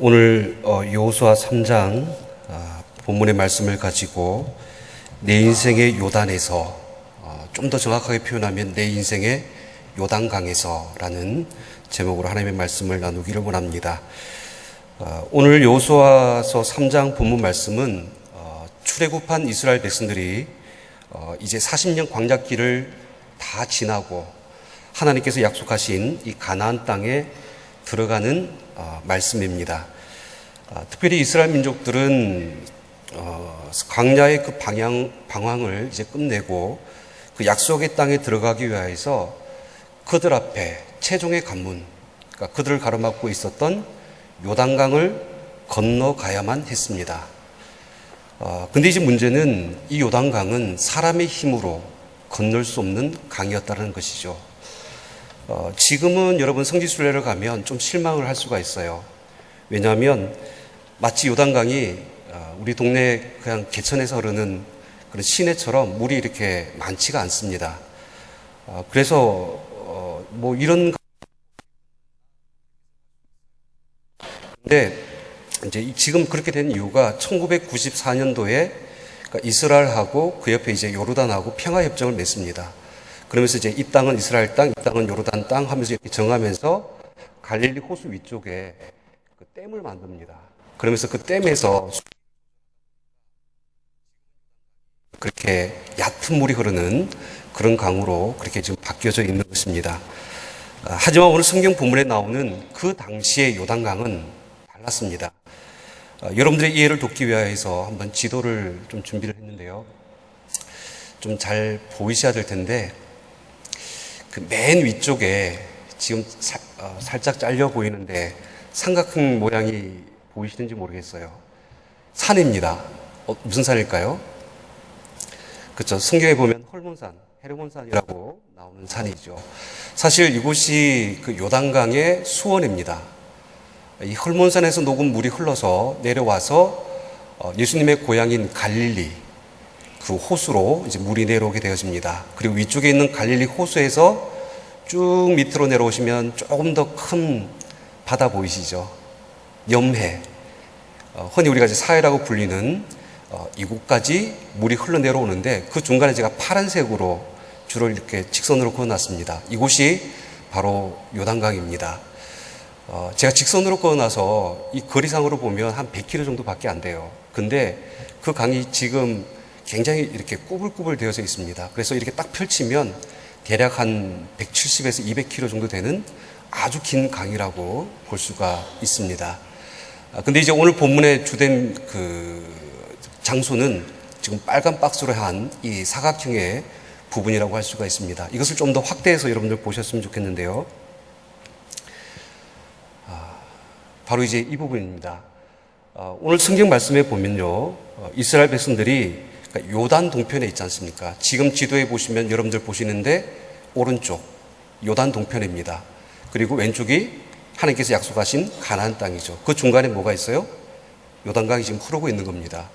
오늘 여호수아 3장 본문의 말씀을 가지고 내 인생의 요단에서 좀 더 정확하게 표현하면 내 인생의 요단강에서라는 제목으로 하나님의 말씀을 나누기를 원합니다. 오늘 여호수아서 3장 본문 말씀은 출애굽한 이스라엘 백성들이 이제 40년 광야길을 다 지나고 하나님께서 약속하신 이 가나안 땅에 들어가는 말씀입니다. 특별히 이스라엘 민족들은 광야의 그 방황을 이제 끝내고 그 약속의 땅에 들어가기 위해서 그들 앞에 최종의 관문, 그러니까 그들을 가로막고 있었던 요단강을 건너가야만 했습니다. 근데 이제 문제는 이 요단강은 사람의 힘으로 건널 수 없는 강이었다는 것이죠. 지금은 여러분 성지순례를 가면 좀 실망을 할 수가 있어요. 왜냐하면 마치 요단강이 우리 동네 그냥 개천에서 흐르는 그런 시내처럼 물이 이렇게 많지가 않습니다. 그래서 뭐 이런 근데 이제 지금 그렇게 된 이유가 1994년도에 그러니까 이스라엘하고 그 옆에 이제 요르단하고 평화협정을 맺습니다. 그러면서 이제 이 땅은 이스라엘 땅, 이 땅은 요르단 땅 하면서 이렇게 정하면서 갈릴리 호수 위쪽에 그 댐을 만듭니다. 그러면서 그 댐에서 그렇게 얕은 물이 흐르는 그런 강으로 그렇게 지금 바뀌어져 있는 것입니다. 하지만 오늘 성경 본문에 나오는 그 당시의 요단강은 달랐습니다. 여러분들의 이해를 돕기 위해서 한번 지도를 좀 준비를 했는데요. 좀 잘 보이셔야 될 텐데 그 맨 위쪽에 지금 살짝 잘려 보이는데 삼각형 모양이 보이시는지 모르겠어요. 산입니다. 무슨 산일까요? 그렇죠. 성경에 보면 헐몬산, 헤르몬산이라고 나오는 산이죠. 사실 이곳이 그 요단강의 수원입니다. 이 헐몬산에서 녹은 물이 흘러서 내려와서 예수님의 고향인 갈릴리 그 호수로 이제 물이 내려오게 되어집니다. 그리고 위쪽에 있는 갈릴리 호수에서 쭉 밑으로 내려오시면 조금 더 큰 바다 보이시죠? 염해. 흔히 우리가 이제 사해라고 불리는 이곳까지 물이 흘러내려오는데 그 중간에 제가 파란색으로 줄을 이렇게 직선으로 그어놨습니다. 이곳이 바로 요단강입니다. 제가 직선으로 그어놔서 이 거리상으로 보면 한 100km 정도밖에 안 돼요. 근데 그 강이 지금 굉장히 이렇게 꾸불꾸불 되어져 있습니다. 그래서 이렇게 딱 펼치면 대략 한 170에서 200km 정도 되는 아주 긴 강이라고 볼 수가 있습니다. 근데 이제 오늘 본문의 주된 그 장소는 지금 빨간 박스로 한 이 사각형의 부분이라고 할 수가 있습니다. 이것을 좀 더 확대해서 여러분들 보셨으면 좋겠는데요. 바로 이제 이 부분입니다. 오늘 성경 말씀에 보면요. 이스라엘 백성들이 그러니까 요단 동편에 있지 않습니까? 지금 지도에 보시면 여러분들 보시는데 오른쪽 요단 동편입니다. 그리고 왼쪽이 하나님께서 약속하신 가나안 땅이죠. 그 중간에 뭐가 있어요? 요단강이 지금 흐르고 있는 겁니다.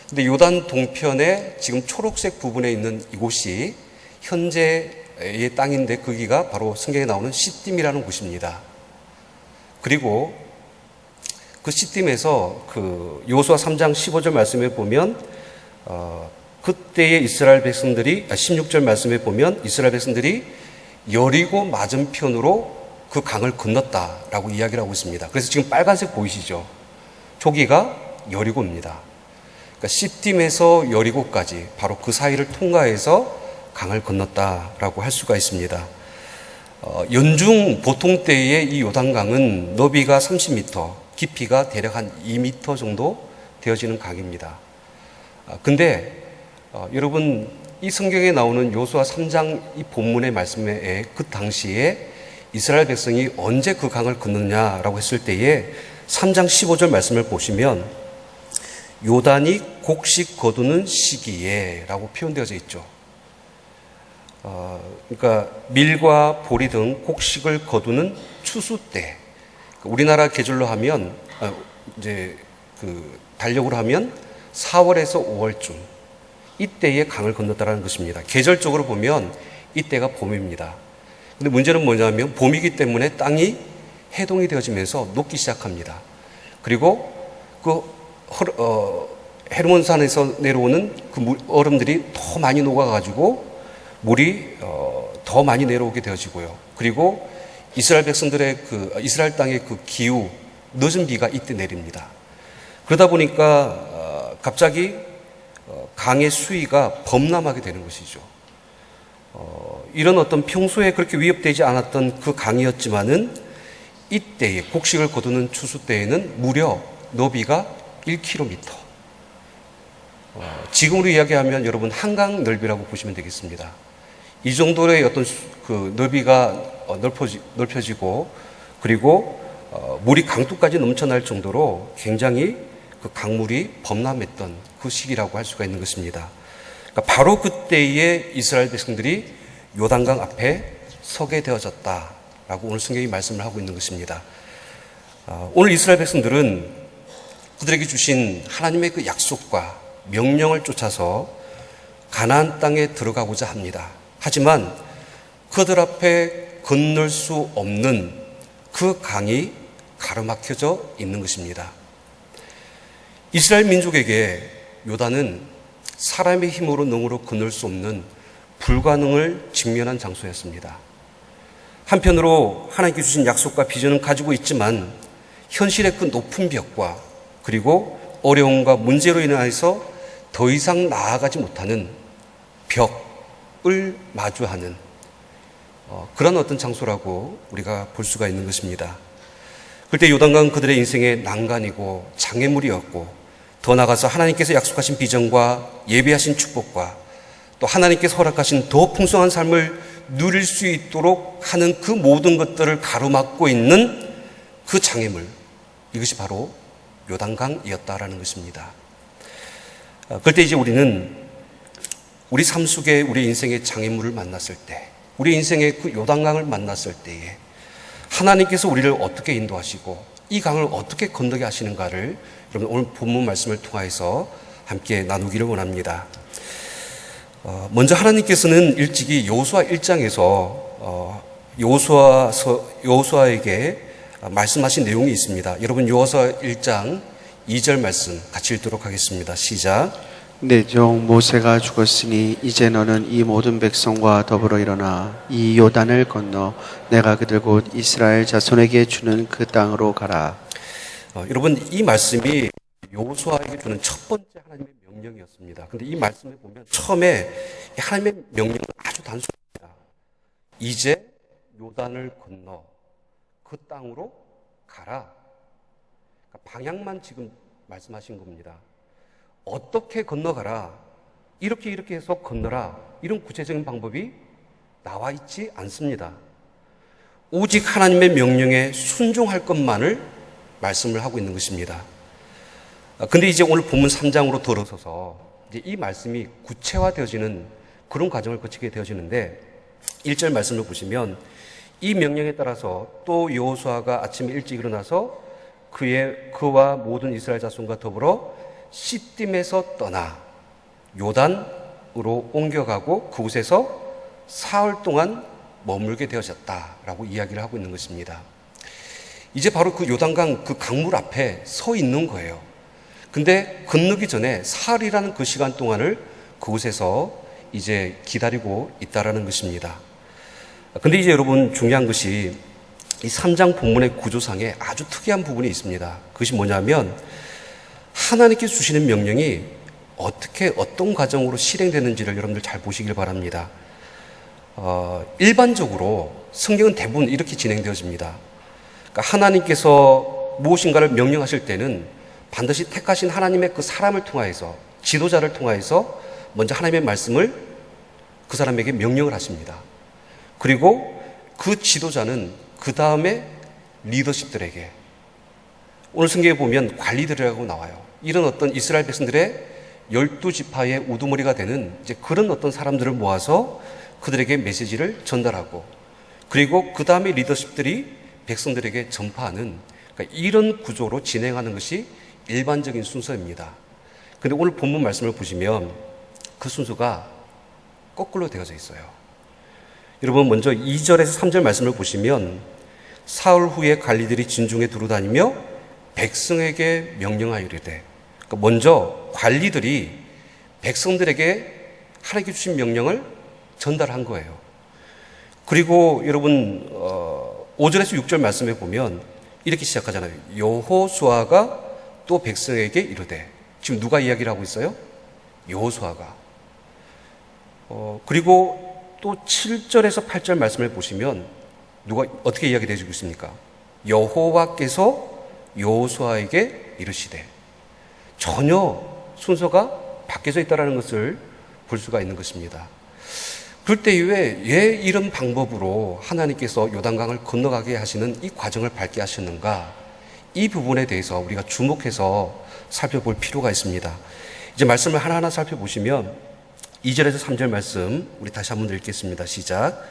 근데 요단 동편에 지금 초록색 부분에 있는 이곳이 현재의 땅인데 거기가 바로 성경에 나오는 시딤이라는 곳입니다. 그리고 그 시딤에서 그 여호수아 3장 15절 말씀에 보면 그때의 이스라엘 백성들이 16절 말씀에 보면 이스라엘 백성들이 여리고 맞은편으로 그 강을 건넜다라고 이야기를 하고 있습니다. 그래서 지금 빨간색 보이시죠? 저기가 여리고입니다. 그러니까 시딤에서 여리고까지 바로 그 사이를 통과해서 강을 건넜다라고 할 수가 있습니다. 연중 보통 때의 이 요단강은 너비가 30m, 깊이가 대략 한 2m 정도 되어지는 강입니다. 근데 여러분 이 성경에 나오는 여호수아 3장 이 본문의 말씀에 그 당시에 이스라엘 백성이 언제 그 강을 건넜냐라고 했을 때에 3장 15절 말씀을 보시면 요단이 곡식 거두는 시기에 라고 표현되어져 있죠. 그러니까 밀과 보리 등 곡식을 거두는 추수 때, 우리나라 계절로 하면 이제 그 달력으로 하면 4월에서 5월쯤 이때에 강을 건넜다라는 것입니다. 계절적으로 보면 이때가 봄입니다. 근데 문제는 뭐냐면 봄이기 때문에 땅이 해동이 되어지면서 녹기 시작합니다. 그리고 그 헤르몬산에서 내려오는 그 얼음들이 더 많이 녹아가지고 물이 더 많이 내려오게 되어지고요. 그리고 이스라엘 백성들의 이스라엘 땅의 그 기후, 늦은 비가 이때 내립니다. 그러다 보니까 갑자기 강의 수위가 범람하게 되는 것이죠. 이런 어떤 평소에 그렇게 위협되지 않았던 그 강이었지만은 이때에 곡식을 거두는 추수 때에는 무려 너비가 1km. 지금으로 이야기하면 여러분 한강 넓이라고 보시면 되겠습니다. 이 정도의 어떤 그 너비가 넓혀지고 그리고 물이 강둑까지 넘쳐날 정도로 굉장히 그 강물이 범람했던 그 시기라고 할 수가 있는 것입니다. 그러니까 바로 그때에 이스라엘 백성들이 요단강 앞에 서게 되어졌다라고 오늘 성경이 말씀을 하고 있는 것입니다. 오늘 이스라엘 백성들은 그들에게 주신 하나님의 그 약속과 명령을 쫓아서 가나안 땅에 들어가고자 합니다. 하지만 그들 앞에 건널 수 없는 그 강이 가로막혀져 있는 것입니다. 이스라엘 민족에게 요단은 사람의 힘으로 능으로 건널 수 없는 불가능을 직면한 장소였습니다. 한편으로 하나님께 주신 약속과 비전은 가지고 있지만 현실의 그 높은 벽과 그리고 어려움과 문제로 인해서 더 이상 나아가지 못하는 벽을 마주하는 그런 어떤 장소라고 우리가 볼 수가 있는 것입니다. 그때 요단강은 그들의 인생의 난간이고 장애물이었고 더 나아가서 하나님께서 약속하신 비전과 예비하신 축복과 또 하나님께서 허락하신 더 풍성한 삶을 누릴 수 있도록 하는 그 모든 것들을 가로막고 있는 그 장애물, 이것이 바로 요단강이었다라는 것입니다. 그때 이제 우리는 우리 삶 속에 우리 인생의 장애물을 만났을 때, 우리 인생의 그 요단강을 만났을 때에 하나님께서 우리를 어떻게 인도하시고 이 강을 어떻게 건너게 하시는가를 여러분 오늘 본문 말씀을 통해서 함께 나누기를 원합니다. 먼저 하나님께서는 일찍이 여호수아 1장에서 여호수아에게 말씀하신 내용이 있습니다. 여러분 여호수아 1장 2절 말씀 같이 읽도록 하겠습니다. 시작. 내 종 모세가 죽었으니 이제 너는 이 모든 백성과 더불어 일어나 이 요단을 건너 내가 그들 곧 이스라엘 자손에게 주는 그 땅으로 가라. 여러분 이 말씀이 여호수아에게 주는 첫 번째 하나님의 명령이었습니다. 그런데 이 말씀을 보면 처음에 하나님의 명령은 아주 단순합니다. 이제 요단을 건너 그 땅으로 가라. 그러니까 방향만 지금 말씀하신 겁니다. 어떻게 건너가라, 이렇게 해서 건너라, 이런 구체적인 방법이 나와 있지 않습니다. 오직 하나님의 명령에 순종할 것만을 말씀을 하고 있는 것입니다. 근데 이제 오늘 본문 3장으로 들어서서 이제 이 말씀이 구체화되어지는 그런 과정을 거치게 되어지는데 1절 말씀을 보시면 이 명령에 따라서 또 여호수아가 아침에 일찍 일어나서 그와 모든 이스라엘 자손과 더불어 시딤에서 떠나 요단으로 옮겨가고 그곳에서 사흘 동안 머물게 되어졌다라고 이야기를 하고 있는 것입니다. 이제 바로 그 요단강 그 강물 앞에 서 있는 거예요. 근데 건너기 전에 사흘이라는 그 시간 동안을 그곳에서 이제 기다리고 있다라는 것입니다. 근데 이제 여러분 중요한 것이 이 3장 본문의 구조상에 아주 특이한 부분이 있습니다. 그것이 뭐냐면 하나님께서 주시는 명령이 어떻게 어떤 과정으로 실행되는지를 여러분들 잘 보시길 바랍니다. 일반적으로 성경은 대부분 이렇게 진행되어집니다. 그러니까 하나님께서 무엇인가를 명령하실 때는 반드시 택하신 하나님의 그 사람을 통하여서 지도자를 통하여서 먼저 하나님의 말씀을 그 사람에게 명령을 하십니다. 그리고 그 지도자는 그 다음에 리더십들에게, 오늘 성경에 보면 관리들이라고 나와요. 이런 어떤 이스라엘 백성들의 12지파의 우두머리가 되는 이제 그런 어떤 사람들을 모아서 그들에게 메시지를 전달하고, 그리고 그 다음에 리더십들이 백성들에게 전파하는, 그러니까 이런 구조로 진행하는 것이 일반적인 순서입니다. 그런데 오늘 본문 말씀을 보시면 그 순서가 거꾸로 되어져 있어요. 여러분 먼저 2절에서 3절 말씀을 보시면 사흘 후에 관리들이 진중에 두루다니며 백성에게 명령하여 이르되, 그러니까 먼저 관리들이 백성들에게 하나님께 주신 명령을 전달한 거예요. 그리고 여러분 5절에서 6절 말씀에 보면 이렇게 시작하잖아요. 여호수아가 또 백성에게 이르되. 지금 누가 이야기를 하고 있어요? 여호수아가. 그리고 또 7절에서 8절 말씀을 보시면 누가 어떻게 이야기를 해주고 있습니까? 여호와께서 여호수아에게 이르시되. 전혀 순서가 바뀌어져 있다는 것을 볼 수가 있는 것입니다. 그럴 때 왜 이런 방법으로 하나님께서 요단강을 건너가게 하시는 이 과정을 밟게 하셨는가? 이 부분에 대해서 우리가 주목해서 살펴볼 필요가 있습니다. 이제 말씀을 하나하나 살펴보시면 2절에서 3절 말씀 우리 다시 한번 읽겠습니다. 시작.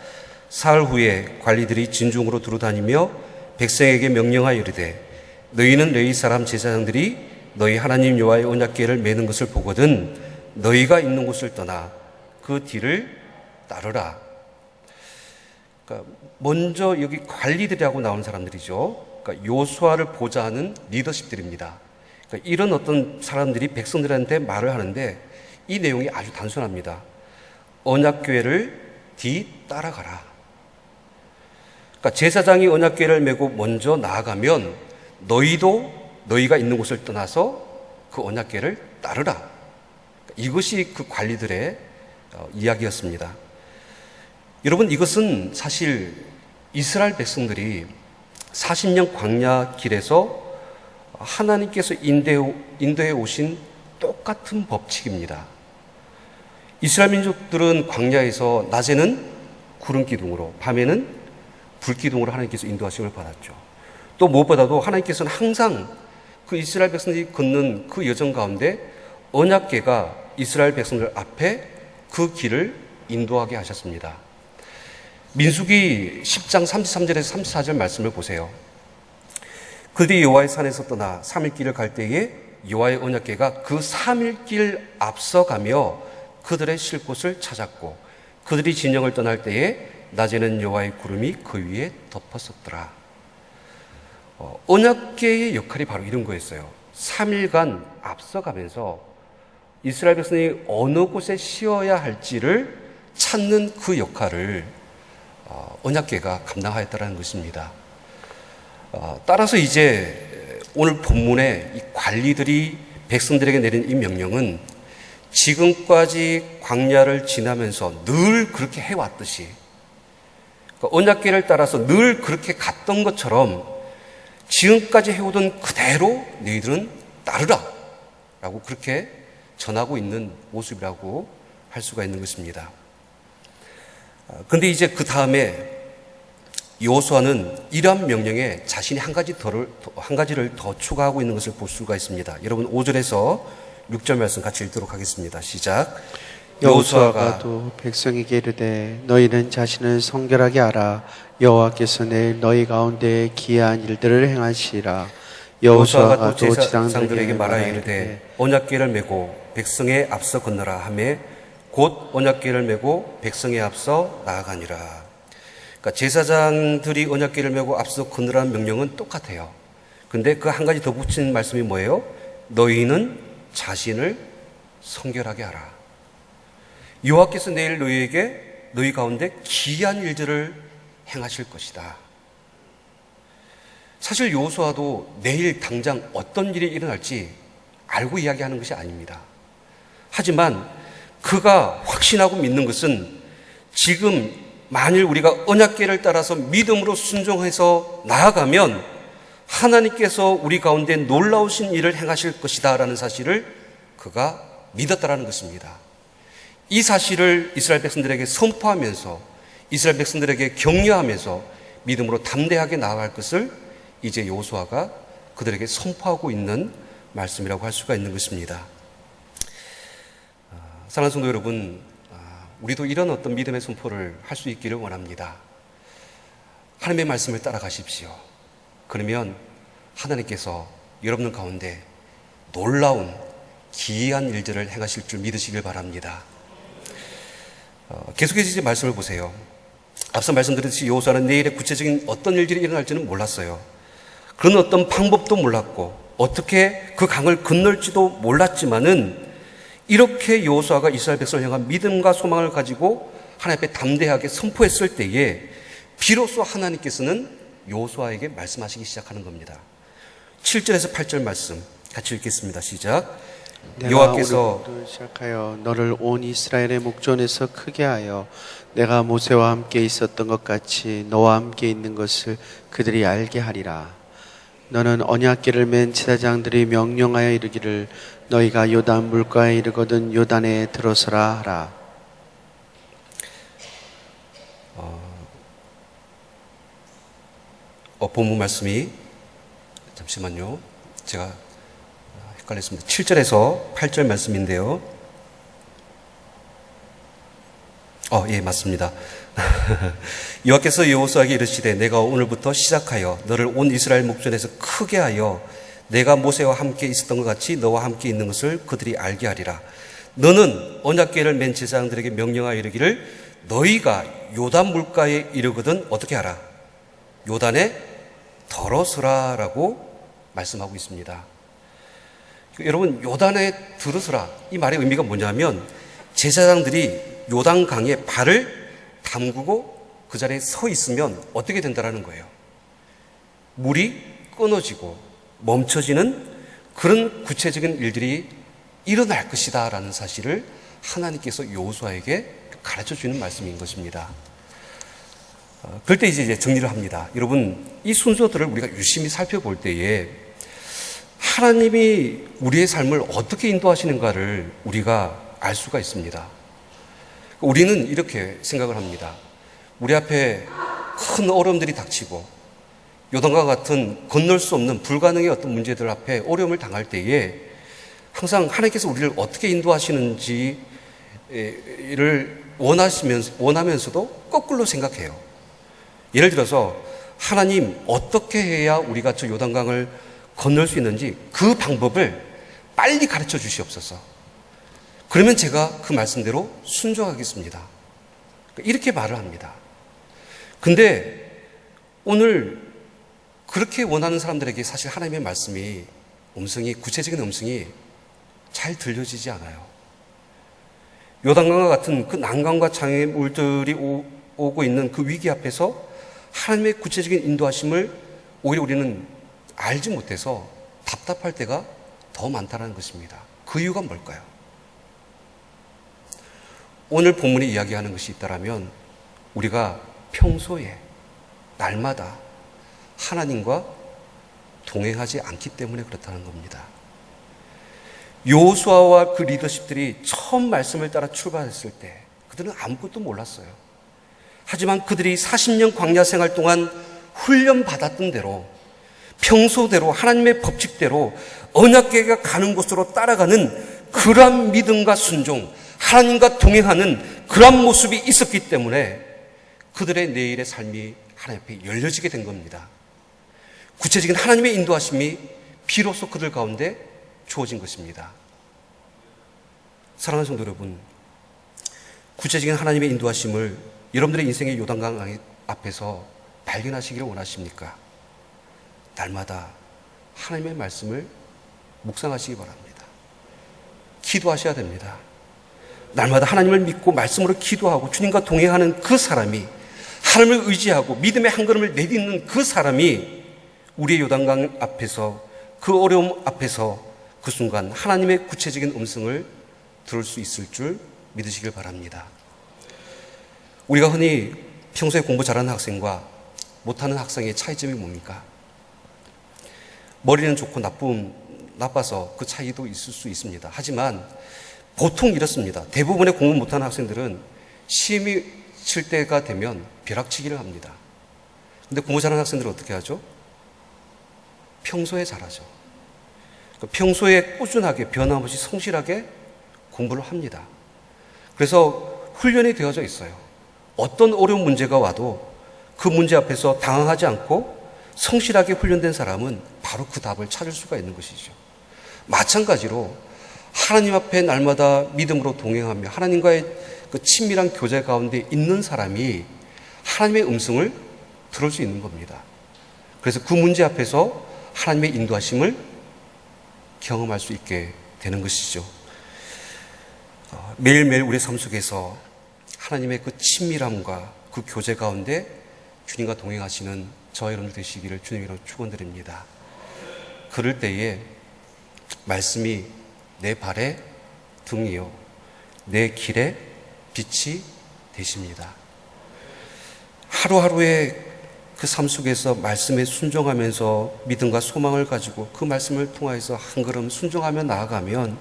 사흘 후에 관리들이 진중으로 두루다니며 백성에게 명령하여 이르되, 너희는 레위 사람 제사장들이 너희 하나님 여호와의 언약궤를 메는 것을 보거든 너희가 있는 곳을 떠나 그 뒤를 따르라. 그러니까 먼저 여기 관리들이라고 나오는 사람들이죠. 그러니까 요수아를 보좌하는 리더십들입니다. 그러니까 이런 어떤 사람들이 백성들한테 말을 하는데 이 내용이 아주 단순합니다. 언약궤를 뒤따라가라. 그러니까 제사장이 언약궤를 메고 먼저 나아가면 너희가 있는 곳을 떠나서 그 언약궤를 따르라. 이것이 그 관리들의 이야기였습니다. 여러분, 이것은 사실 이스라엘 백성들이 40년 광야 길에서 하나님께서 인도해 오신 똑같은 법칙입니다. 이스라엘 민족들은 광야에서 낮에는 구름 기둥으로, 밤에는 불 기둥으로 하나님께서 인도하심을 받았죠. 또 무엇보다도 하나님께서는 항상 그 이스라엘 백성들이 걷는 그 여정 가운데 언약궤가 이스라엘 백성들 앞에 그 길을 인도하게 하셨습니다. 민수기 10장 33절에서 34절 말씀을 보세요. 그들이 여호와의 산에서 떠나 3일 길을 갈 때에 여호와의 언약궤가 그 3일 길 앞서가며 그들의 쉴 곳을 찾았고 그들이 진영을 떠날 때에 낮에는 여호와의 구름이 그 위에 덮었었더라. 언약궤의 역할이 바로 이런 거였어요. 3일간 앞서가면서 이스라엘 백성이 어느 곳에 쉬어야 할지를 찾는 그 역할을 언약궤가 감당하였다는 것입니다. 따라서 이제 오늘 본문의 이 관리들이 백성들에게 내린 이 명령은 지금까지 광야를 지나면서 늘 그렇게 해왔듯이 언약궤를 따라서 늘 그렇게 갔던 것처럼 지금까지 해오던 그대로 너희들은 따르라 라고 그렇게 전하고 있는 모습이라고 할 수가 있는 것입니다. 그런데 이제 그 다음에 여호수아는 이러한 명령에 자신이 한 가지를 더 추가하고 있는 것을 볼 수가 있습니다. 여러분 5절에서 6절 말씀 같이 읽도록 하겠습니다. 시작. 여호수아가 또 백성에게 이르되 너희는 자신을 성결하게 하라. 여호와께서 내일 너희 가운데 기이한 일들을 행하시리라. 여호수아가 또 제사장들에게 말하여 이르되 언약궤를 메고 백성의 앞서 건너라 하매 곧 언약궤를 메고 백성의 앞서 나아가니라. 그러니까 제사장들이 언약궤를 메고 앞서 건너라는 명령은 똑같아요. 근데 그 한 가지 더 붙인 말씀이 뭐예요? 너희는 자신을 성결하게 하라. 여호와께서 내일 너희 가운데 기이한 일들을 행하실 것이다. 사실 여호수아도 내일 당장 어떤 일이 일어날지 알고 이야기하는 것이 아닙니다. 하지만 그가 확신하고 믿는 것은 지금 만일 우리가 언약궤를 따라서 믿음으로 순종해서 나아가면 하나님께서 우리 가운데 놀라우신 일을 행하실 것이다 라는 사실을 그가 믿었다라는 것입니다. 이 사실을 이스라엘 백성들에게 선포하면서 이스라엘 백성들에게 격려하면서 믿음으로 담대하게 나아갈 것을 이제 여호수아가 그들에게 선포하고 있는 말씀이라고 할 수가 있는 것입니다. 사랑하는 성도 여러분, 우리도 이런 어떤 믿음의 선포를 할 수 있기를 원합니다. 하나님의 말씀을 따라가십시오. 그러면 하나님께서 여러분 가운데 놀라운 기이한 일들을 행하실 줄 믿으시길 바랍니다. 계속해서 이제 말씀을 보세요. 앞서 말씀드렸듯이 여호수아는 내일의 구체적인 어떤 일들이 일어날지는 몰랐어요. 그런 어떤 방법도 몰랐고 어떻게 그 강을 건널지도 몰랐지만은 이렇게 여호수아가 이스라엘 백성을 향한 믿음과 소망을 가지고 하나님 앞에 담대하게 선포했을 때에 비로소 하나님께서는 여호수아에게 말씀하시기 시작하는 겁니다. 7절에서 8절 말씀 같이 읽겠습니다. 시작. 내가 여호와께서 오늘부터 시작하여 너를 온 이스라엘의 목전에서 크게 하여 내가 모세와 함께 있었던 것 같이 너와 함께 있는 것을 그들이 알게 하리라. 너는 언약궤를 맨 제사장들이 명령하여 이르기를 너희가 요단 물가에 이르거든 요단에 들어서라 하라. 본문 말씀이 잠시만요. 제가 헷갈렸습니다. 7절에서 8절 말씀인데요. 예, 맞습니다. 여호와께서 여호수아에게 이르시되 내가 오늘부터 시작하여 너를 온 이스라엘 목전에서 크게 하여 내가 모세와 함께 있었던 것 같이 너와 함께 있는 것을 그들이 알게 하리라. 너는 언약궤를 맨 제사장들에게 명령하여 이르기를 너희가 요단 물가에 이르거든 어떻게 하라? 요단에 들어서라 라고 말씀하고 있습니다. 여러분, 요단에 들어서라 이 말의 의미가 뭐냐면 제사장들이 요단강에 발을 담그고 그 자리에 서 있으면 어떻게 된다라는 거예요. 물이 끊어지고 멈춰지는 그런 구체적인 일들이 일어날 것이다 라는 사실을 하나님께서 여호수아에게 가르쳐 주는 말씀인 것입니다. 그럴 때 이제 정리를 합니다. 여러분, 이 순서들을 우리가 유심히 살펴볼 때에 하나님이 우리의 삶을 어떻게 인도하시는가를 우리가 알 수가 있습니다. 우리는 이렇게 생각을 합니다. 우리 앞에 큰 어려움들이 닥치고 요단과 같은 건널 수 없는 불가능의 어떤 문제들 앞에 어려움을 당할 때에 항상 하나님께서 우리를 어떻게 인도하시는지를 원하면서도 거꾸로 생각해요. 예를 들어서 하나님 어떻게 해야 우리가 저 요단강을 건널 수 있는지 그 방법을 빨리 가르쳐 주시옵소서. 그러면 제가 그 말씀대로 순종하겠습니다. 이렇게 말을 합니다. 근데 오늘 그렇게 원하는 사람들에게 사실 하나님의 말씀이 구체적인 음성이 잘 들려지지 않아요. 요단강과 같은 그 난강과 장애의 물들이 오고 있는 그 위기 앞에서 하나님의 구체적인 인도하심을 오히려 우리는 알지 못해서 답답할 때가 더 많다는 것입니다. 그 이유가 뭘까요? 오늘 본문이 이야기하는 것이 있다면 우리가 평소에 날마다 하나님과 동행하지 않기 때문에 그렇다는 겁니다. 여호수아와 그 리더십들이 처음 말씀을 따라 출발했을 때 그들은 아무것도 몰랐어요. 하지만 그들이 40년 광야 생활 동안 훈련받았던 대로 평소대로 하나님의 법칙대로 언약궤가 가는 곳으로 따라가는 그러한 믿음과 순종, 하나님과 동행하는 그러한 모습이 있었기 때문에 그들의 내일의 삶이 하나님 앞에 열려지게 된 겁니다. 구체적인 하나님의 인도하심이 비로소 그들 가운데 주어진 것입니다. 사랑하는 성도 여러분, 구체적인 하나님의 인도하심을 여러분들의 인생의 요단강 앞에서 발견하시기를 원하십니까? 날마다 하나님의 말씀을 묵상하시기 바랍니다. 기도하셔야 됩니다. 날마다 하나님을 믿고 말씀으로 기도하고 주님과 동행하는 그 사람이, 하나님을 의지하고 믿음의 한 걸음을 내딛는 그 사람이 우리의 요단강 앞에서, 그 어려움 앞에서 그 순간 하나님의 구체적인 음성을 들을 수 있을 줄 믿으시길 바랍니다. 우리가 흔히 평소에 공부 잘하는 학생과 못하는 학생의 차이점이 뭡니까? 머리는 좋고 나빠서 그 차이도 있을 수 있습니다. 하지만 보통 이렇습니다. 대부분의 공부 못하는 학생들은 시험이 칠 때가 되면 벼락치기를 합니다. 근데 공부 잘하는 학생들은 어떻게 하죠? 평소에 잘하죠. 평소에 꾸준하게 변함없이 성실하게 공부를 합니다. 그래서 훈련이 되어져 있어요. 어떤 어려운 문제가 와도 그 문제 앞에서 당황하지 않고 성실하게 훈련된 사람은 바로 그 답을 찾을 수가 있는 것이죠. 마찬가지로 하나님 앞에 날마다 믿음으로 동행하며 하나님과의 그 친밀한 교제 가운데 있는 사람이 하나님의 음성을 들을 수 있는 겁니다. 그래서 그 문제 앞에서 하나님의 인도하심을 경험할 수 있게 되는 것이죠. 매일매일 우리의 삶 속에서 하나님의 그 친밀함과 그 교제 가운데 주님과 동행하시는 저와 여러분들 되시기를 주님으로 축원드립니다. 그럴 때에 말씀이 내 발의 등이요 내 길의 빛이 되십니다. 하루하루의 그 삶 속에서 말씀에 순종하면서 믿음과 소망을 가지고 그 말씀을 통하여서 한 걸음 순종하며 나아가면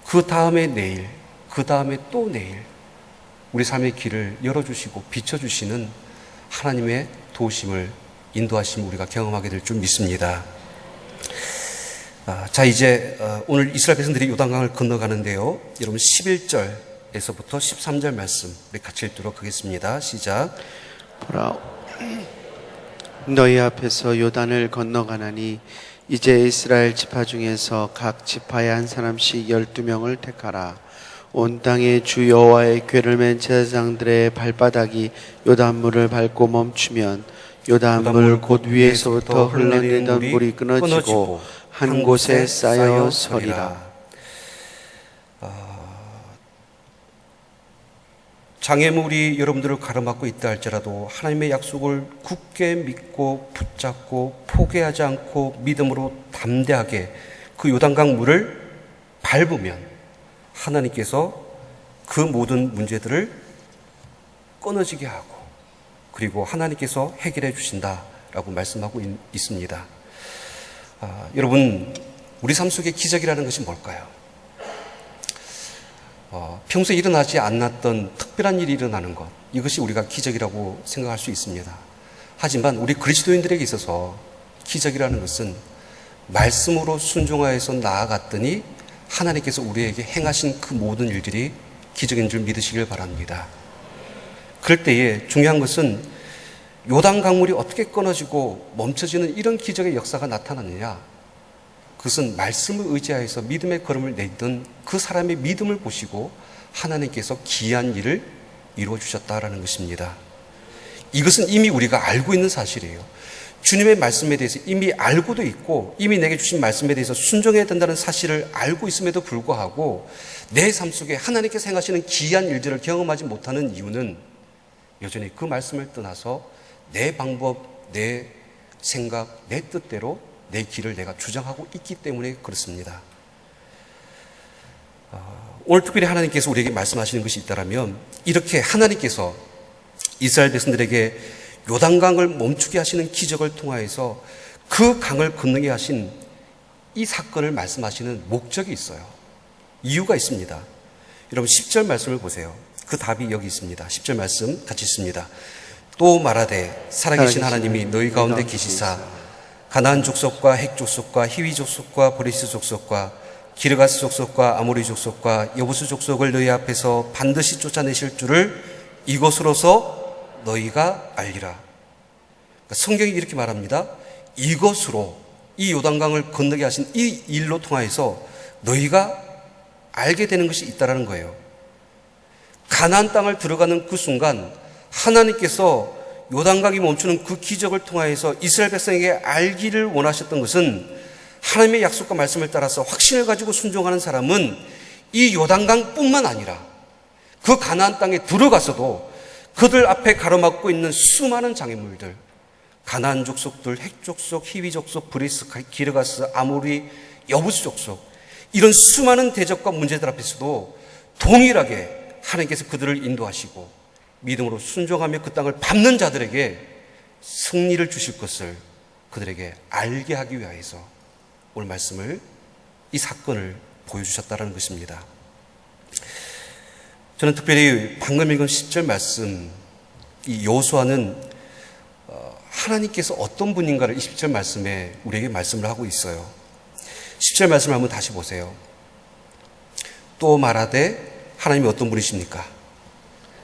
그 다음에 내일, 그 다음에 또 내일 우리 삶의 길을 열어주시고 비춰주시는 하나님의 도우심을, 인도하심을 우리가 경험하게 될 줄 믿습니다. 자, 이제 오늘 이스라엘 백성들이 요단강을 건너가는데요. 여러분 11절에서부터 13절 말씀 우리 같이 읽도록 하겠습니다. 시작. 보라, 너희 앞에서 요단을 건너가나니 이제 이스라엘 지파 중에서 각 지파에 한 사람씩 12명을 택하라. 온 땅에 주 여호와의 궤를 맨 제사장들의 발바닥이 요단물을 밟고 멈추면 요단물 곧 위에서부터 흘러내리던 물이 끊어지고 한 곳에 쌓여 서리라. 장애물이 여러분들을 가로막고 있다 할지라도 하나님의 약속을 굳게 믿고 붙잡고 포기하지 않고 믿음으로 담대하게 그 요단강 물을 밟으면 하나님께서 그 모든 문제들을 끊어지게 하고 그리고 하나님께서 해결해 주신다라고 말씀하고 있습니다. 여러분, 우리 삶 속에 기적이라는 것이 뭘까요? 평소에 일어나지 않았던 특별한 일이 일어나는 것, 이것이 우리가 기적이라고 생각할 수 있습니다. 하지만 우리 그리스도인들에게 있어서 기적이라는 것은 말씀으로 순종하여서 나아갔더니 하나님께서 우리에게 행하신 그 모든 일들이 기적인 줄 믿으시길 바랍니다. 그럴 때에 중요한 것은 요단 강물이 어떻게 끊어지고 멈춰지는 이런 기적의 역사가 나타나느냐, 그것은 말씀을 의지하여서 믿음의 걸음을 내던 그 사람의 믿음을 보시고 하나님께서 기이한 일을 이루어 주셨다라는 것입니다. 이것은 이미 우리가 알고 있는 사실이에요. 주님의 말씀에 대해서 이미 알고도 있고 이미 내게 주신 말씀에 대해서 순종해야 된다는 사실을 알고 있음에도 불구하고 내 삶 속에 하나님께서 행하시는 기이한 일들을 경험하지 못하는 이유는 여전히 그 말씀을 떠나서 내 방법, 내 생각, 내 뜻대로 내 길을 내가 주장하고 있기 때문에 그렇습니다. 오늘 특별히 하나님께서 우리에게 말씀하시는 것이 있다면 이렇게 하나님께서 이스라엘 백성들에게 요단강을 멈추게 하시는 기적을 통하여서 그 강을 건너게 하신 이 사건을 말씀하시는 목적이 있어요. 이유가 있습니다. 여러분 10절 말씀을 보세요. 그 답이 여기 있습니다. 10절 말씀 같이 읽습니다. 또 말하되 살아계신 하나님이 너희 가운데 계시사 가나안 족속과 헷 족속과 히위 족속과 브리스 족속과 기르가스 족속과 아모리 족속과 여부스 족속을 너희 앞에서 반드시 쫓아내실 줄을 이것으로서 너희가 알리라. 그러니까 성경이 이렇게 말합니다. 이것으로 이 요단강을 건너게 하신 이 일로 통하여서 너희가 알게 되는 것이 있다라는 거예요. 가나안 땅을 들어가는 그 순간 하나님께서 요단강이 멈추는 그 기적을 통하여서 이스라엘 백성에게 알기를 원하셨던 것은 하나님의 약속과 말씀을 따라서 확신을 가지고 순종하는 사람은 이 요단강뿐만 아니라 그 가나안 땅에 들어가서도 그들 앞에 가로막고 있는 수많은 장애물들, 가나안 족속들, 헷 족속, 히위 족속, 브리스, 기르가스, 아모리, 여부스 족속, 이런 수많은 대적과 문제들 앞에서도 동일하게 하나님께서 그들을 인도하시고 믿음으로 순종하며 그 땅을 밟는 자들에게 승리를 주실 것을 그들에게 알게 하기 위하여서 오늘 말씀을, 이 사건을 보여주셨다는 것입니다. 저는 특별히 방금 읽은 10절 말씀, 이 여호수아는 하나님께서 어떤 분인가를 이 10절 말씀에 우리에게 말씀을 하고 있어요. 10절 말씀을 한번 다시 보세요. 또 말하되 하나님이 어떤 분이십니까?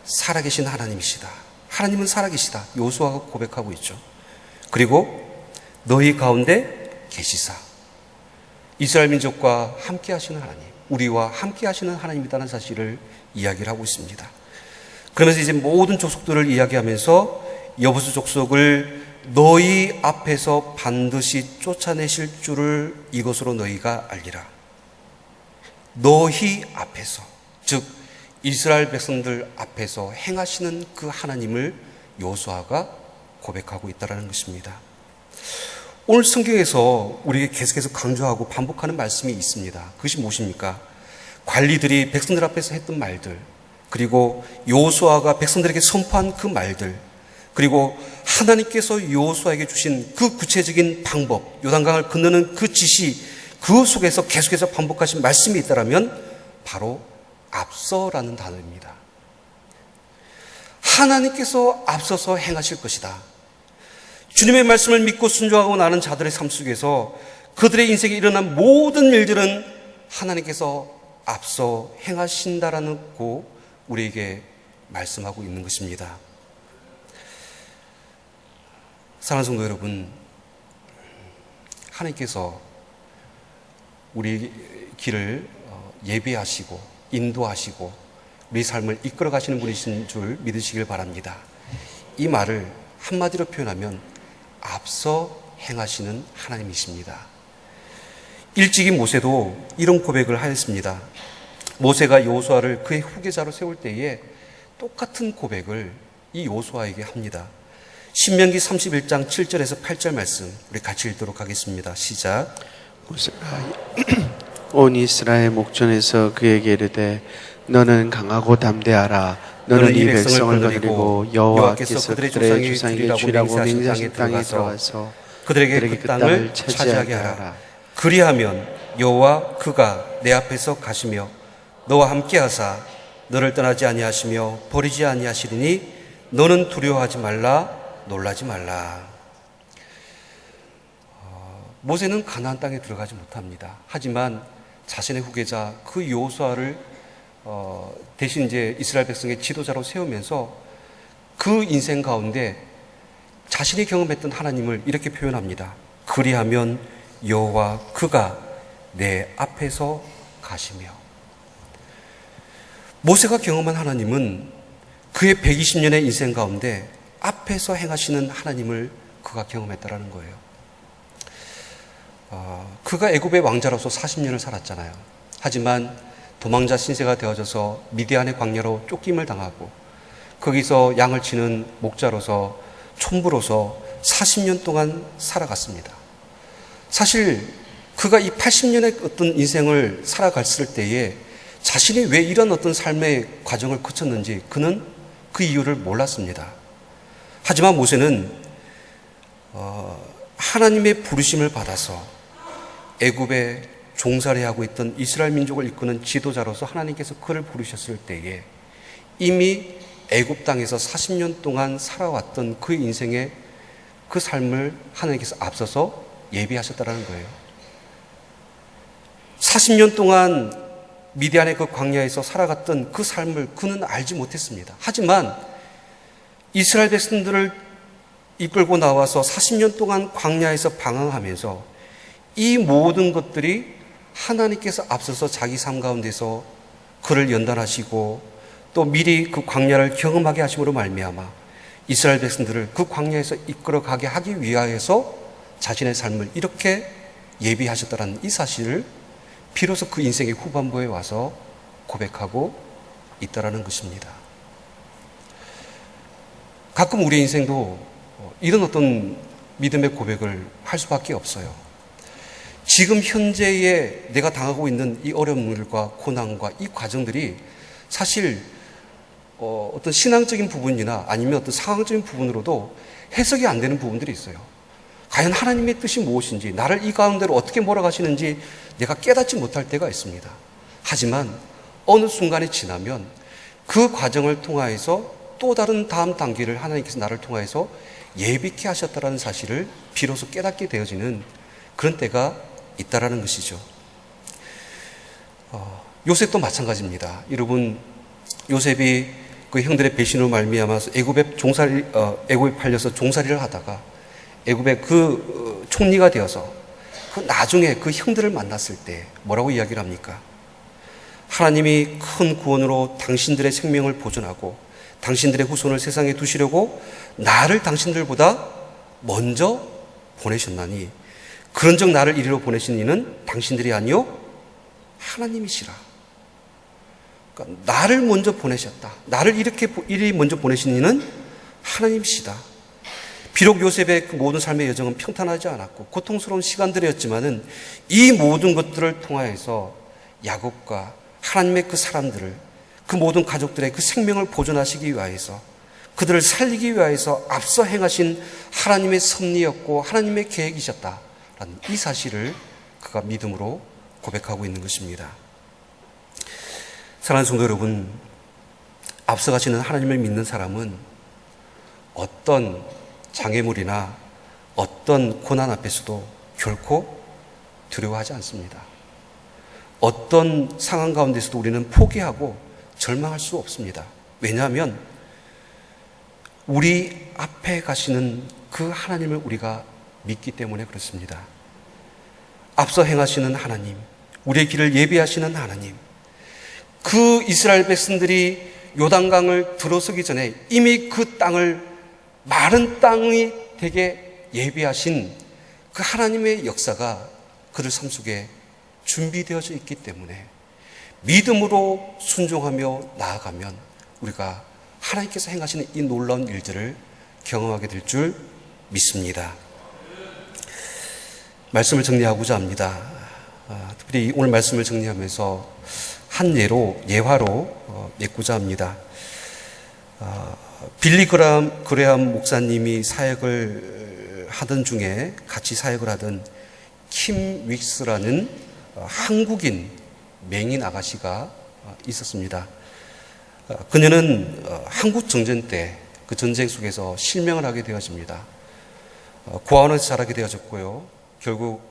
살아계신 하나님이시다. 하나님은 살아계시다. 여호수아가 고백하고 있죠. 그리고 너희 가운데 계시사, 이스라엘 민족과 함께 하시는 하나님, 우리와 함께 하시는 하나님이라는 사실을 이야기를 하고 있습니다. 그러면서 이제 모든 족속들을 이야기하면서 여부스 족속을 너희 앞에서 반드시 쫓아내실 줄을 이것으로 너희가 알리라. 너희 앞에서, 즉 이스라엘 백성들 앞에서 행하시는 그 하나님을 여호수아가 고백하고 있다는 것입니다. 오늘 성경에서 우리에게 계속해서 강조하고 반복하는 말씀이 있습니다. 그것이 무엇입니까? 관리들이 백성들 앞에서 했던 말들, 그리고 여호수아가 백성들에게 선포한 그 말들, 그리고 하나님께서 여호수아에게 주신 그 구체적인 방법, 요단강을 건너는 그 지시, 그 속에서 계속해서 반복하신 말씀이 있다면 바로 앞서라는 단어입니다. 하나님께서 앞서서 행하실 것이다. 주님의 말씀을 믿고 순종하고 나는 자들의 삶 속에서 그들의 인생에 일어난 모든 일들은 하나님께서 앞서 행하신다라는 고 우리에게 말씀하고 있는 것입니다. 사랑하는 성도 여러분, 하나님께서 우리 길을 예비하시고 인도하시고 우리 삶을 이끌어 가시는 분이신 줄 믿으시길 바랍니다. 이 말을 한마디로 표현하면 앞서 행하시는 하나님이십니다. 일찍이 모세도 이런 고백을 하였습니다. 모세가 여호수아를 그의 후계자로 세울 때에 똑같은 고백을 이 여호수아에게 합니다. 신명기 31장 7절에서 8절 말씀 우리 같이 읽도록 하겠습니다. 시작. 모세가 온 이스라엘 목전에서 그에게 이르되 너는 강하고 담대하라. 너는 이 백성을 거느리고 여호와께서 그들의 조상이 주라고 맹세하신 땅에 들어가서 그들에게 그 땅을 차지하게 하라. 그리하면 여호와 그가 내 앞에서 가시며 너와 함께하사 너를 떠나지 아니하시며 버리지 아니하시리니 너는 두려워하지 말라, 놀라지 말라. 모세는 가나안 땅에 들어가지 못합니다. 하지만 자신의 후계자 그 여호수아를 대신 이제 이스라엘 백성의 지도자로 세우면서 그 인생 가운데 자신이 경험했던 하나님을 이렇게 표현합니다. 그리하면 여호와 그가 내 앞에서 가시며. 모세가 경험한 하나님은 그의 120년의 인생 가운데 앞에서 행하시는 하나님을 그가 경험했다라는 거예요. 그가 애굽의 왕자로서 40년을 살았잖아요. 하지만 도망자 신세가 되어져서 미디안의 광야로 쫓김을 당하고 거기서 양을 치는 목자로서 촌부로서 40년 동안 살아갔습니다. 사실 그가 이 80년의 어떤 인생을 살아갔을 때에 자신이 왜 이런 어떤 삶의 과정을 거쳤는지 그는 그 이유를 몰랐습니다. 하지만 모세는 하나님의 부르심을 받아서 애굽에 종살이하고 있던 이스라엘 민족을 이끄는 지도자로서 하나님께서 그를 부르셨을 때에 이미 애굽 땅에서 40년 동안 살아왔던 그 인생의 그 삶을 하나님께서 앞서서 예비하셨다는 거예요. 40년 동안 미디안의 그 광야에서 살아갔던 그 삶을 그는 알지 못했습니다. 하지만 이스라엘 백성들을 이끌고 나와서 40년 동안 광야에서 방황하면서 이 모든 것들이 하나님께서 앞서서 자기 삶 가운데서 그를 연단하시고 또 미리 그 광야를 경험하게 하심으로 말미암아 이스라엘 백성들을 그 광야에서 이끌어가게 하기 위하여서 자신의 삶을 이렇게 예비하셨다는 이 사실을 비로소 그 인생의 후반부에 와서 고백하고 있다라는 것입니다. 가끔 우리 인생도 이런 어떤 믿음의 고백을 할 수밖에 없어요. 지금 현재에 내가 당하고 있는 이 어려움들과 고난과 이 과정들이 사실 어떤 신앙적인 부분이나 아니면 어떤 상황적인 부분으로도 해석이 안 되는 부분들이 있어요. 과연 하나님의 뜻이 무엇인지, 나를 이 가운데로 어떻게 몰아가시는지 내가 깨닫지 못할 때가 있습니다. 하지만 어느 순간이 지나면 그 과정을 통하여서 또 다른 다음 단계를 하나님께서 나를 통하여서 예비케 하셨다는 사실을 비로소 깨닫게 되어지는 그런 때가 있다라는 것이죠. 요셉도 마찬가지입니다. 여러분, 요셉이 그 형들의 배신으로 말미암아서 애굽에 팔려서 종살이를 하다가 애굽의 그 총리가 되어서 그 나중에 그 형들을 만났을 때 뭐라고 이야기를 합니까? 하나님이 큰 구원으로 당신들의 생명을 보존하고 당신들의 후손을 세상에 두시려고 나를 당신들보다 먼저 보내셨나니 그런즉 나를 이리로 보내신 이는 당신들이 아니요 하나님이시라. 그러니까 나를 먼저 보내셨다. 나를 이리 먼저 보내신 이는 하나님이시다. 비록 요셉의 그 모든 삶의 여정은 평탄하지 않았고 고통스러운 시간들이었지만은 이 모든 것들을 통하여서 야곱과 하나님의 그 사람들을, 그 모든 가족들의 그 생명을 보존하시기 위하여서, 그들을 살리기 위하여서 앞서 행하신 하나님의 섭리였고 하나님의 계획이셨다라는 이 사실을 그가 믿음으로 고백하고 있는 것입니다. 사랑하는 성도 여러분, 앞서가시는 하나님을 믿는 사람은 어떤 장애물이나 어떤 고난 앞에서도 결코 두려워하지 않습니다. 어떤 상황 가운데서도 우리는 포기하고 절망할 수 없습니다. 왜냐하면 우리 앞에 가시는 그 하나님을 우리가 믿기 때문에 그렇습니다. 앞서 행하시는 하나님, 우리의 길을 예비하시는 하나님, 그 이스라엘 백성들이 요단강을 들어서기 전에 이미 그 땅을 마른 땅이 되게 예비하신 그 하나님의 역사가 그들 삶 속에 준비되어져 있기 때문에 믿음으로 순종하며 나아가면 우리가 하나님께서 행하시는 이 놀라운 일들을 경험하게 될 줄 믿습니다. 말씀을 정리하고자 합니다. 특별히 오늘 말씀을 정리하면서 한 예화로 맺고자 합니다. 빌리 그레함 목사님이 사역을 하던 중에 같이 사역을 하던 킴 윅스라는 한국인 맹인 아가씨가 있었습니다. 그녀는 한국 정전 때 그 전쟁 속에서 실명을 하게 되어집니다. 고아원에서 자라게 되어졌고요. 결국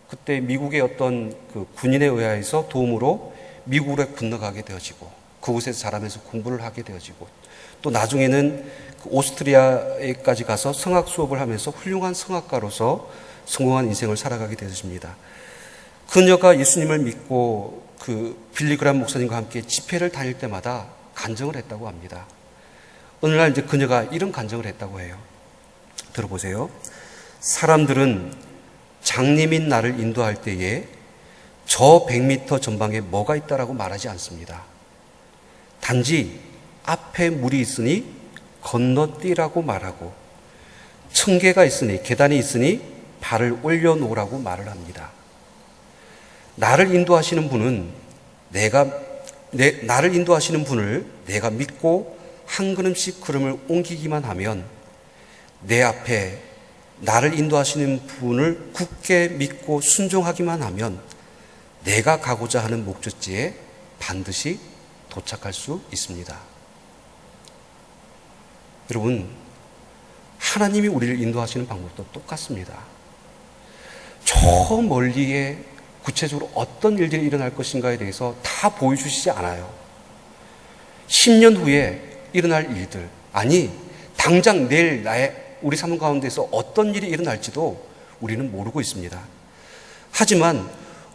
그때 미국의 어떤 그 군인에 의해서 도움으로 미국으로 건너가게 되어지고 그곳에서 자라면서 공부를 하게 되어지고 또 나중에는 그 오스트리아에까지 가서 성악 수업을 하면서 훌륭한 성악가로서 성공한 인생을 살아가게 되어집니다. 그녀가 예수님을 믿고 그 빌리 그레함 목사님과 함께 집회를 다닐 때마다 간증을 했다고 합니다. 어느 날 이제 그녀가 이런 간증을 했다고 해요. 들어보세요. 사람들은 장님인 나를 인도할 때에 저 100m 전방에 뭐가 있다라고 말하지 않습니다. 단지 앞에 물이 있으니 건너뛰라고 말하고 청계가 있으니 계단이 있으니 발을 올려놓으라고 말을 합니다. 나를 인도하시는 분은 나를 인도하시는 분을 내가 믿고 한 걸음씩 걸음을 옮기기만 하면 내 앞에 나를 인도하시는 분을 굳게 믿고 순종하기만 하면 내가 가고자 하는 목적지에 반드시 도착할 수 있습니다. 여러분, 하나님이 우리를 인도하시는 방법도 똑같습니다. 저 멀리에 구체적으로 어떤 일들이 일어날 것인가에 대해서 다 보여주시지 않아요. 10년 후에 일어날 일들, 아니 당장 내일 우리 삶 가운데서 어떤 일이 일어날지도 우리는 모르고 있습니다. 하지만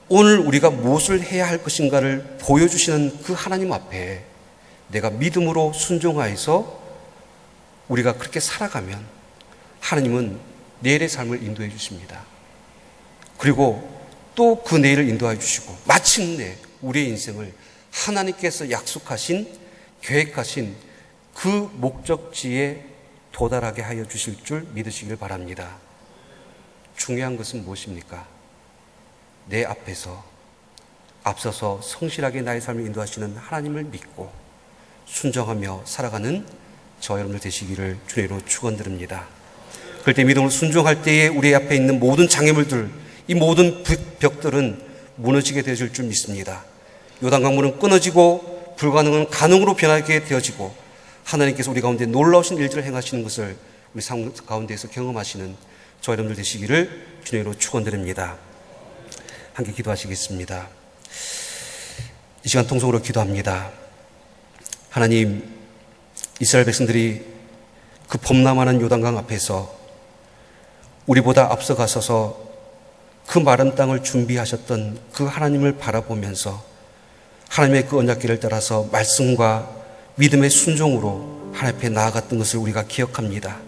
오늘 우리가 무엇을 해야 할 것인가를 보여주시는 그 하나님 앞에 내가 믿음으로 순종하여서 우리가 그렇게 살아가면 하나님은 내일의 삶을 인도해 주십니다. 그리고 또 그 내일을 인도해 주시고 마침내 우리의 인생을 하나님께서 약속하신, 계획하신 그 목적지에 도달하게 하여 주실 줄 믿으시길 바랍니다. 중요한 것은 무엇입니까? 내 앞에서 앞서서 성실하게 나의 삶을 인도하시는 하나님을 믿고 순종하며 살아가는 저 여러분들 되시기를 주님으로 축원드립니다. 그럴 때 믿음으로 순종할 때에 우리 앞에 있는 모든 장애물들, 이 모든 벽들은 무너지게 되어질 줄 믿습니다. 요단강물은 끊어지고 불가능은 가능으로 변하게 되어지고 하나님께서 우리 가운데 놀라우신 일들을 행하시는 것을 우리 삶 가운데에서 경험하시는 저 여러분들 되시기를 주님으로 축원드립니다. 함께 기도하시겠습니다. 이 시간 통성으로 기도합니다. 하나님, 이스라엘 백성들이 그 범람하는 요단강 앞에서 우리보다 앞서가서서 그 마른 땅을 준비하셨던 그 하나님을 바라보면서 하나님의 그 언약궤를 따라서 말씀과 믿음의 순종으로 하나님 앞에 나아갔던 것을 우리가 기억합니다.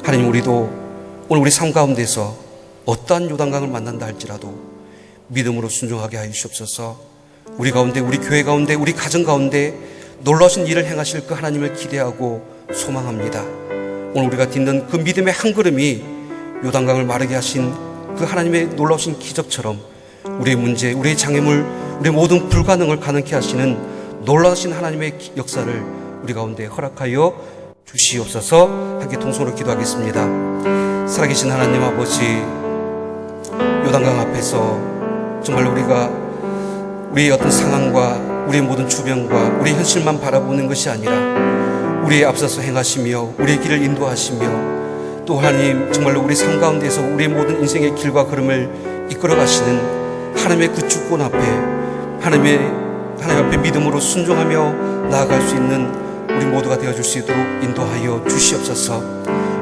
하나님, 우리도 오늘 우리 삶 가운데서 어떠한 요단강을 만난다 할지라도 믿음으로 순종하게 하여 주시옵소서. 우리 가운데, 우리 교회 가운데, 우리 가정 가운데 놀라우신 일을 행하실 그 하나님을 기대하고 소망합니다. 오늘 우리가 딛는 그 믿음의 한 걸음이 요단강을 마르게 하신 그 하나님의 놀라우신 기적처럼 우리의 문제, 우리의 장애물, 우리의 모든 불가능을 가능케 하시는 놀라우신 하나님의 역사를 우리 가운데 허락하여 주시옵소서. 함께 통성으로 기도하겠습니다. 살아계신 하나님 아버지, 요단강 앞에서 정말 우리가 우리의 어떤 상황과 우리의 모든 주변과 우리의 현실만 바라보는 것이 아니라 우리의 앞서서 행하시며 우리의 길을 인도하시며 또 하나님 정말로 우리 삶 가운데서 우리의 모든 인생의 길과 걸음을 이끌어 가시는 하나님의 그 주권 앞에 하나님 앞에 믿음으로 순종하며 나아갈 수 있는 우리 모두가 되어줄 수 있도록 인도하여 주시옵소서.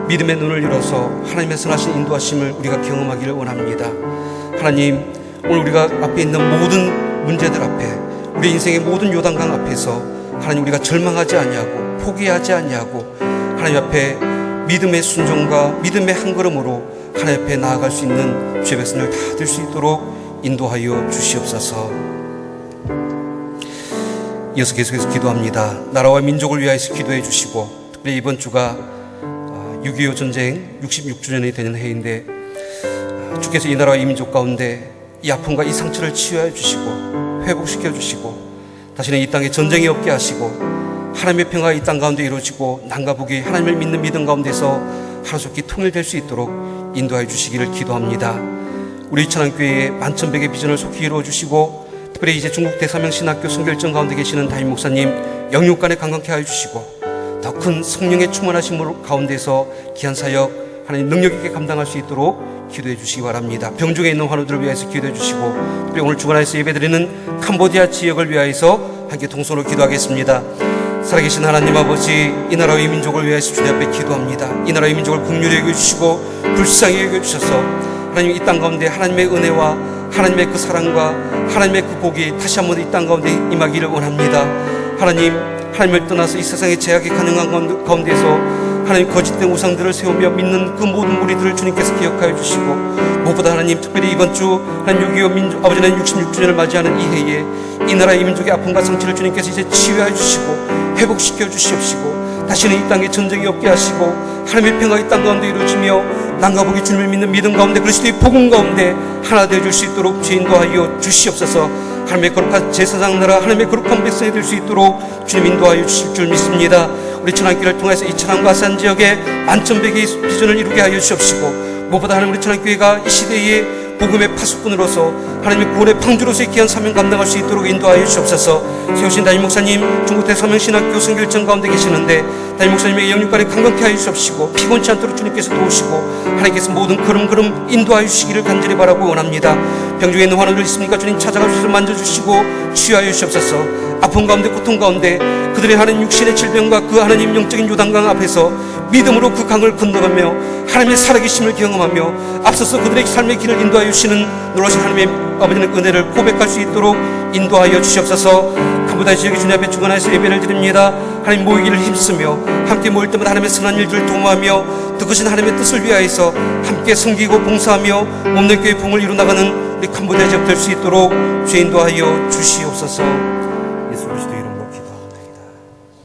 믿음의 눈을 열어서 하나님의 선하신 인도하심을 우리가 경험하기를 원합니다. 하나님, 오늘 우리가 앞에 있는 모든 문제들 앞에 우리 인생의 모든 요단강 앞에서 하나님 우리가 절망하지 아니하고 포기하지 아니하고 하나님 앞에 믿음의 순종과 믿음의 한 걸음으로 하나님 앞에 나아갈 수 있는 주의 백성을 다 될 수 있도록 인도하여 주시옵소서. 이어서 계속해서 기도합니다. 나라와 민족을 위하여서 기도해 주시고, 특별히 이번 주가 6.25 전쟁 66주년이 되는 해인데 주께서 이 나라와 이 민족 가운데 이 아픔과 이 상처를 치유해 주시고 회복시켜 주시고 다시는 이 땅에 전쟁이 없게 하시고 하나님의 평화가 이 땅 가운데 이루어지고 남과 북이 하나님을 믿는 믿음 가운데서 하루속히 통일될 수 있도록 인도해 주시기를 기도합니다. 우리 천안교회의 만천백의 비전을 속히 이루어 주시고, 특별히 이제 중국 대사명 신학교 선결정 가운데 계시는 담임 목사님 영육간에 강건케 하여 주시고 더 큰 성령의 충만하심 가운데서 귀한 사역 하나님 능력 있게 감당할 수 있도록 기도해 주시기 바랍니다. 병중에 있는 환우들을 위하여서 기도해 주시고, 특별히 오늘 주간에서 예배드리는 캄보디아 지역을 위하여서 함께 동서로 기도하겠습니다. 살아계신 하나님 아버지, 이 나라와 이 민족을 위하여서 주님 앞에 기도합니다. 이 나라와 이 민족을 긍휼히 여겨주시고 불쌍히 여겨주셔서 하나님 이 땅 가운데 하나님의 은혜와 하나님의 그 사랑과 하나님의 그 복이 다시 한번 이 땅 가운데 임하기를 원합니다. 하나님을 떠나서 이 세상의 제약이 가능한 가운데서 하나님 거짓된 우상들을 세우며 믿는 그 모든 무리들을 주님께서 기억하여 주시고, 무엇보다 하나님 특별히 이번 주 하나님 6.25 민족 아버지 하나님 66주년을 맞이하는 이 해에 이 나라 이 민족의 아픔과 상처를 주님께서 이제 치유하여 주시고 회복시켜 주시옵시고 다시는 이 땅에 전쟁이 없게 하시고 하나님의 평화 이 땅 가운데 이루어지며 남과 북이 주님을 믿는 믿음 가운데 그리스도의 복음 가운데 하나 되어줄 수 있도록 주의 인도하여 주시옵소서. 하나님의 거룩한 제사장 나라 하나님의 거룩한 백성이 될 수 있도록 주님 인도하여 주실 줄 믿습니다. 우리 천안교회를 통해서 이 천안과 아산 지역에 만천백의 비전을 이루게 하여 주시옵시고, 무엇보다 하나님 우리 천안교회가 이 시대의 복음의 파수꾼으로서 하나님의 구원의 방주로서의 귀한 사명 감당할 수 있도록 인도하여 주옵소서. 세우신 담임 목사님 중국 대사명 신학교 선결정 가운데 계시는데 담임 목사님의 영육간에 강건케 하여 주옵시고 피곤치 않도록 주님께서 도우시고 하나님께서 모든 걸음걸음 인도하여 주시기를 간절히 바라고 원합니다. 병중에 있는 환우들 있습니까? 주님 찾아가 주셔서 만져주시고 치유하여 주옵소서. 아픔 가운데 고통 가운데 그들의 하나님 육신의 질병과 그 하나님 영적인 요단강 앞에서 믿음으로 그 강을 건너가며 하나님의 살아계심을 경험하며 앞서서 그들의 삶의 길을 인도하여 주시는 놀라신 하나님의 아버지의 은혜를 고백할 수 있도록 인도하여 주시옵소서. 캄보디아 지역의 주님 앞에 주관하여서 예배를 드립니다. 하나님 모이기를 힘쓰며 함께 모일 때마다 하나님의 선한 일들을 도모하며 더 크신 하나님의 뜻을 위하여서 함께 섬기고 봉사하며 몸된 교회의 봉을 이루나가는 우리 캄보디아 지역 될 수 있도록 주의 인도하여 주시옵소서.